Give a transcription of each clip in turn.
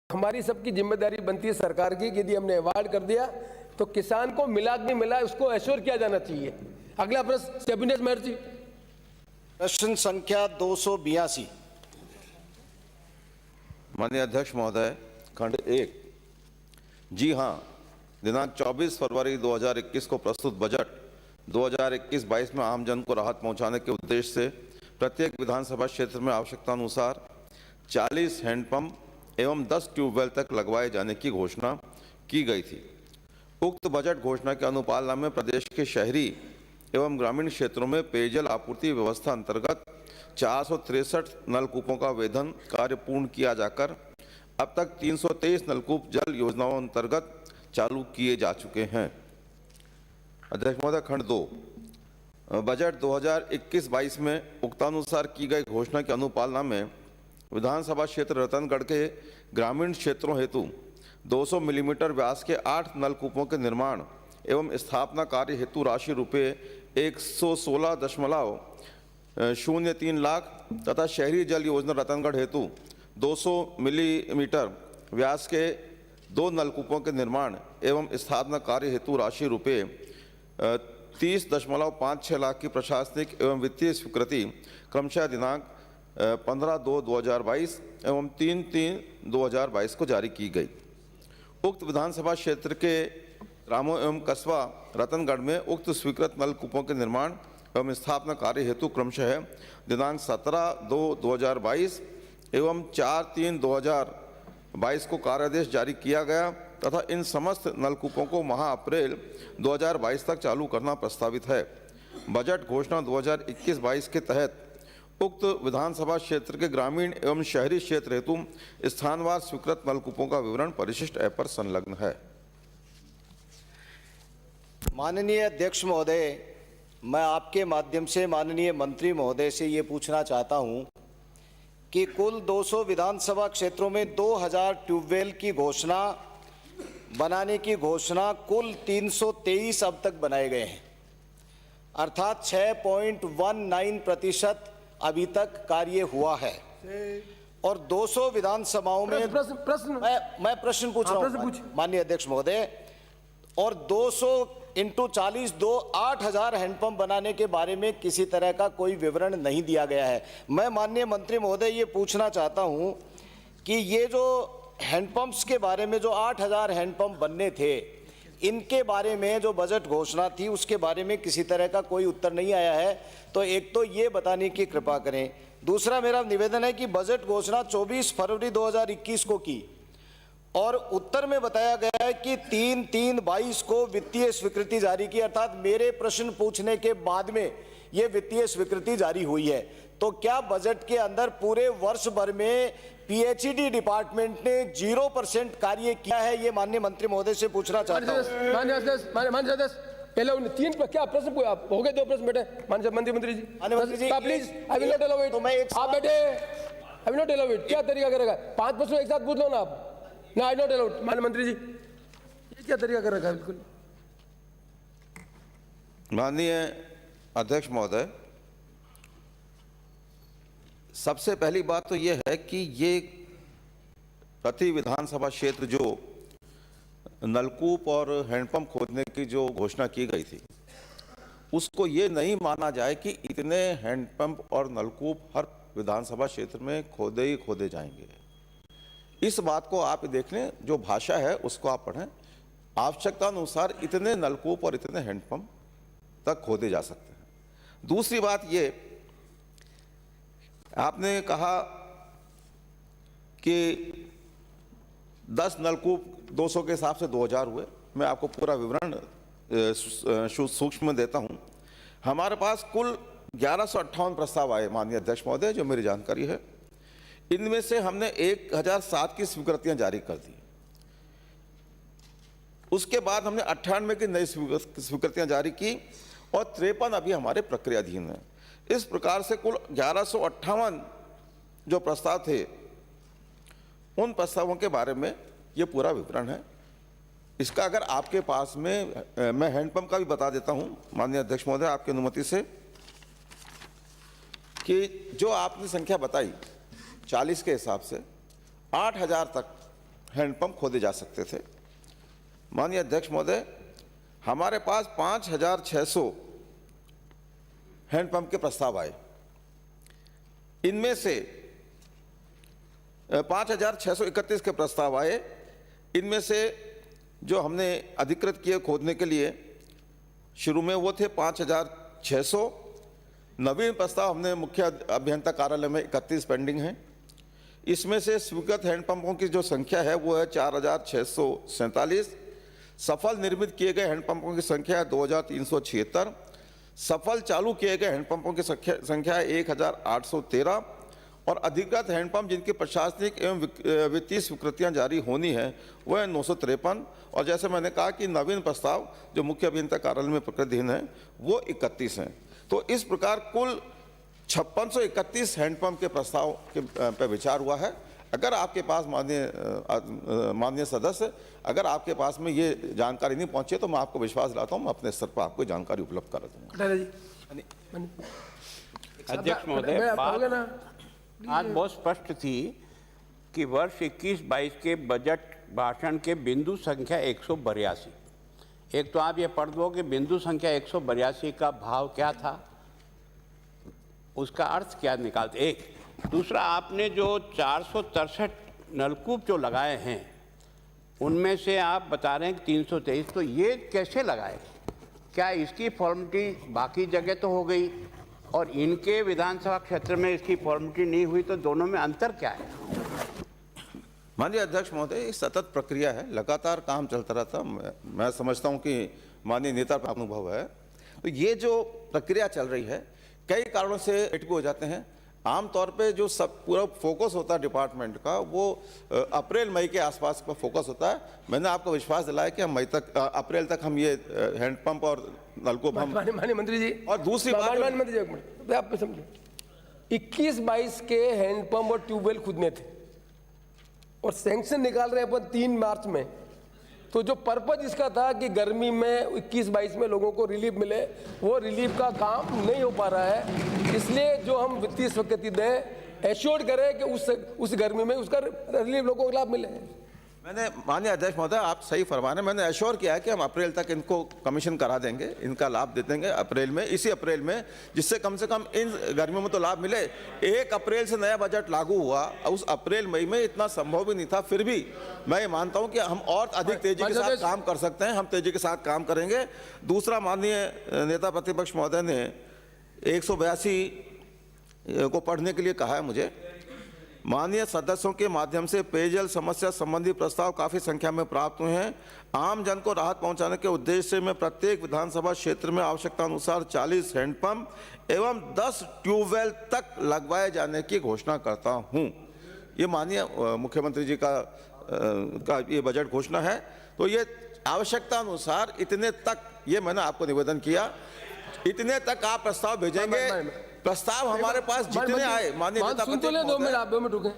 हमारी सबकी जिम्मेदारी बनती है सरकार की कि यदि हमने अवार्ड कर दिया तो किसान को मिला कि नहीं मिला उसको एश्योर किया जाना चाहिए। अगला प्रश्न कैबिनेट मंत्री। प्रश्न संख्या 282। माननीय अध्यक्ष महोदय, खंड 1। जी हां, दिनांक 24 फरवरी 2021 को प्रस्तुत बजट 2021-22 में आम जन को राहत पहुंचाने के उद्देश्य से प्रत्येक विधानसभा क्षेत्र में आवश्यकतानुसार 40 हैंडपंप एवं 10 ट्यूबवेल तक लगवाए जाने की घोषणा की गई थी। उक्त बजट घोषणा के अनुपालना में प्रदेश के शहरी एवं ग्रामीण क्षेत्रों में पेयजल आपूर्ति व्यवस्था अंतर्गत 463 नलकूपों का वेधन कार्य पूर्ण किया जाकर अब तक 323 नलकूप जल योजनाओं अंतर्गत चालू किए जा चुके हैं। अध्यक्ष महोदय, खंड 2। बजट 2021-22 में उक्तानुसार की गई घोषणा की अनुपालना में विधानसभा क्षेत्र रतनगढ़ के ग्रामीण क्षेत्रों हेतु 200 मिलीमीटर व्यास के 8 नलकूपों के निर्माण एवं स्थापना कार्य हेतु राशि रुपये 116.03 लाख तथा शहरी जल योजना रतनगढ़ हेतु 200 मिलीमीटर व्यास के 2 नलकूपों के निर्माण एवं स्थापना कार्य हेतु राशि रुपये 30.56 लाख की प्रशासनिक एवं वित्तीय स्वीकृति क्रमशः दिनांक 15/2/2022 एवं 3/3/2022 को जारी की गई। उक्त विधानसभा क्षेत्र के ग्रामों एवं कस्बा रतनगढ़ में उक्त स्वीकृत नलकूपों के निर्माण एवं स्थापना कार्य हेतु क्रमशः दिनांक 17/2/2022 एवं 4/3/2022 को कार्यादेश जारी किया गया तथा इन समस्त नलकूपों को माह अप्रैल 2022 तक चालू करना प्रस्तावित है। बजट घोषणा 2021-22 के तहत उक्त विधानसभा क्षेत्र के ग्रामीण एवं शहरी क्षेत्र हेतु स्थानवार स्वीकृत नलकूपों का विवरण परिशिष्ट ऐप पर संलग्न है। माननीय अध्यक्ष महोदय, मैं आपके माध्यम से माननीय मंत्री महोदय से ये पूछना चाहता हूं कि कुल 200 विधानसभा क्षेत्रों में 2000 ट्यूबवेल की घोषणा बनाने की घोषणा कुल 323 अब तक बनाए गए हैं, अर्थात 6.19% अभी तक कार्य हुआ है। और 200 विधानसभाओं में मैं प्रश्न पूछ रहा हूं माननीय अध्यक्ष महोदय, और 200 × 40 8,000 हैंडपंप बनाने के बारे में किसी तरह का कोई विवरण नहीं दिया गया है। मैं माननीय मंत्री महोदय ये पूछना चाहता हूं कि ये जो हैंडपंप्स के बारे में जो 8,000 हैंडपंप बनने थे, इनके बारे में जो बजट घोषणा थी उसके बारे में किसी तरह का कोई उत्तर नहीं आया है। तो एक तो ये बताने की कृपा करें। दूसरा मेरा निवेदन है कि बजट घोषणा 24 फरवरी 2021 को की और उत्तर में बताया गया है कि 3/3/22 को वित्तीय स्वीकृति जारी की, अर्थात मेरे प्रश्न पूछने के बाद में ये वित्तीय स्वीकृति जारी हुई है। तो क्या बजट के अंदर पूरे वर्ष भर में पीएचईडी डिपार्टमेंट ने 0% कार्य किया है? ये माननीय मंत्री महोदय से पूछना चाहता हूं। माननीय अध्यक्ष, पहले उन 3 पर क्या प्रश्न हो गए? 2 प्रश्न बेटे माननीय मंत्री जी please, I will not allow it. तो मैं एक आप बेटे I will not allow it. क्या तरीका करेगा? 5 प्रश्न एक साथ पूछ लो ना आप। ना, आई नॉट अलाउड। माननीय मंत्री जी, ये क्या तरीका कर रखा है? बिल्कुल। माननीय अध्यक्ष महोदय, सबसे पहली बात तो यह है कि ये प्रति विधानसभा क्षेत्र जो नलकूप और हैंडपंप खोदने की जो घोषणा की गई थी, उसको ये नहीं माना जाए कि इतने हैंडपंप और नलकूप हर विधानसभा क्षेत्र में खोदे ही खोदे जाएंगे। इस बात को आप देख लें, जो भाषा है उसको आप पढ़ें। आवश्यकता अनुसार इतने नलकूप और इतने हैंडपंप तक खोदे जा सकते हैं। दूसरी बात ये, आपने कहा कि 10 नलकूप 200 के हिसाब से 2000 हुए। मैं आपको पूरा विवरण सूक्ष्म देता हूं। हमारे पास कुल 1158 प्रस्ताव आए माननीय अध्यक्ष महोदय, जो मेरी जानकारी है। इनमें से हमने 1007 की स्वीकृतियां जारी कर दी। उसके बाद हमने 98 की नई स्वीकृतियां जारी की और 53 अभी हमारे प्रक्रियाधीन है। इस प्रकार से कुल 1158 जो प्रस्ताव थे, उन प्रस्तावों के बारे में ये पूरा विवरण है। इसका अगर आपके पास में, मैं हैंडपंप का भी बता देता हूं माननीय अध्यक्ष महोदय आपकी अनुमति से, कि जो आपने संख्या बताई 40 के हिसाब से 8,000 तक हैंडपंप खोदे जा सकते थे। माननीय अध्यक्ष महोदय, हमारे पास 5,600 हैंडपंप के प्रस्ताव आए। इनमें से 5,631 के प्रस्ताव आए। इनमें से जो हमने अधिकृत किए खोदने के लिए शुरू में वो थे 5,600। नवीन प्रस्ताव हमने मुख्य अभियंता कार्यालय में 31 पेंडिंग हैं। इसमें से स्वीकृत हैंडपंपों की जो संख्या है वो है 4,647। सफल निर्मित किए गए हैंडपंपों की संख्या है 2,376। सफल चालू किए गए हैंडपंपों की संख्या है 1,813 और अधिकृत हैंडपंप जिनकी प्रशासनिक एवं वित्तीय स्वीकृतियां जारी होनी है वह है 953। और जैसे मैंने कहा कि नवीन प्रस्ताव जो मुख्य अभियंता कार्यालय में प्रकृतिहीन है वो 31 हैं। तो इस प्रकार कुल 5631 हैंडपंप के प्रस्ताव के पे विचार हुआ है। अगर आपके पास माननीय सदस्य, अगर आपके पास में ये जानकारी नहीं पहुंची तो मैं आपको विश्वास दिलाता हूं, मैं अपने स्तर पर आपको जानकारी उपलब्ध करा दूंगा। अध्यक्ष महोदय, बात आज बहुत स्पष्ट थी कि वर्ष 21-22 के बजट भाषण के बिंदु संख्या 182। एक तो आप ये पढ़ दो कि बिंदु संख्या 182 का भाव क्या था, उसका अर्थ क्या निकालते। एक दूसरा, आपने जो 463 नलकूप जो लगाए हैं उनमें से आप बता रहे हैं कि 323, तो ये कैसे लगाए? क्या इसकी फॉर्मेलिटी बाकी जगह तो हो गई और इनके विधानसभा क्षेत्र में इसकी फॉर्मेलिटी नहीं हुई, तो दोनों में अंतर क्या है? माननीय अध्यक्ष महोदय, ये सतत प्रक्रिया है, लगातार काम चलता रहता। मैं समझता हूं कि माननीय नेता का अनुभव है। तो ये जो प्रक्रिया चल रही है कई कारणों से अटके हो जाते हैं। आमतौर पे जो सब पूरा फोकस होता है डिपार्टमेंट का वो अप्रैल मई के आसपास का फोकस होता है। मैंने आपको विश्वास दिलाया कि हम मई तक, अप्रैल तक हम ये हैंडपंप और नलकूप हम माननीय मंत्री जी, और दूसरी बात मंत्री जी, एक मिनट आप समझो, 21-22 के हैंडपंप और ट्यूबवेल खुदने थे और सैंक्शन निकाल रहे हैं अपन 3 मार्च में। तो जो पर्पज इसका था कि गर्मी में 21-22 में लोगों को रिलीफ मिले, वो रिलीफ का काम नहीं हो पा रहा है। इसलिए जो हम वित्तीय स्वीकृति दें, एश्योर्ड करें कि उस गर्मी में उसका रिलीफ लोगों को लाभ मिले। मैंने माननीय अध्यक्ष महोदय, आप सही फरमा रहे हैं। मैंने एश्योर किया है कि हम अप्रैल तक इनको कमीशन करा देंगे, इनका लाभ दे देंगे अप्रैल में, इसी अप्रैल में, जिससे कम से कम इन गर्मियों में तो लाभ मिले। 1 अप्रैल से नया बजट लागू हुआ, उस अप्रैल मई में इतना संभव भी नहीं था। फिर भी मैं ये मानता हूं कि हम और अधिक तेजी के साथ काम कर सकते हैं, हम तेजी के साथ काम करेंगे। दूसरा, माननीय नेता प्रतिपक्ष महोदय ने 182 को पढ़ने के लिए कहा है मुझे। माननीय सदस्यों के माध्यम से पेयजल समस्या संबंधी प्रस्ताव काफी संख्या में प्राप्त हुए हैं। आम जन को राहत पहुंचाने के उद्देश्य से मैं प्रत्येक विधानसभा क्षेत्र में आवश्यकता अनुसार 40 हैंडपंप एवं 10 ट्यूबवेल तक लगवाए जाने की घोषणा करता हूं। ये माननीय मुख्यमंत्री जी का ये बजट घोषणा है। तो ये आवश्यकता अनुसार इतने तक, ये मैंने आपको निवेदन किया, इतने तक आप प्रस्ताव भेजेंगे। प्रस्ताव हमारे पास जितने आए, माननीय नेता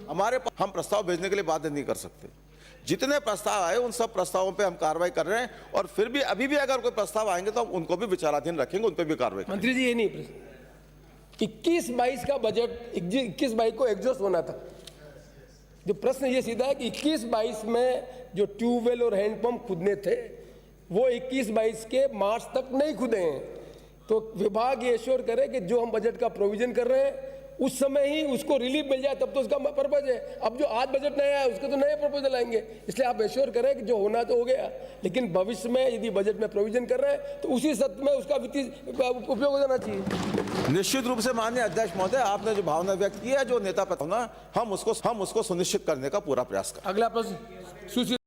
हमारे पास, हम प्रस्ताव भेजने के लिए बाध्य नहीं कर सकते। जितने प्रस्ताव आए उन सब प्रस्तावों पे हम कार्रवाई कर रहे हैं और फिर भी अभी भी अगर कोई प्रस्ताव आएंगे तो हम उनको भी विचाराधीन रखेंगे, उन पर भी कार्रवाई। मंत्री जी, ये नहीं प्रश्न 21-22 का बजट 21-22 को एग्जॉस्ट होना था। जो प्रश्न ये सीधा है कि 21-22 में जो ट्यूबवेल और हैंडपंप खुदने थे वो 21-22 के मार्च तक नहीं खुदे हैं। तो विभाग ये एश्योर करे कि जो हम बजट का प्रोविजन कर रहे हैं उस समय ही उसको रिलीफ मिल जाए, तब तो उसका पर्पज है। अब जो आज बजट नया है उसके तो नए प्रपोजल आएंगे, इसलिए आप एश्योर करें कि जो होना तो हो गया, लेकिन भविष्य में यदि बजट में प्रोविजन कर रहे हैं तो उसी सत्र में उसका वित्तीय उपयोग हो जाना चाहिए। निश्चित रूप से माननीय अध्यक्ष महोदय, आपने जो भावना व्यक्त की है, जो नेता पता, हम उसको सुनिश्चित करने का पूरा प्रयास करें। अगला प्रश्न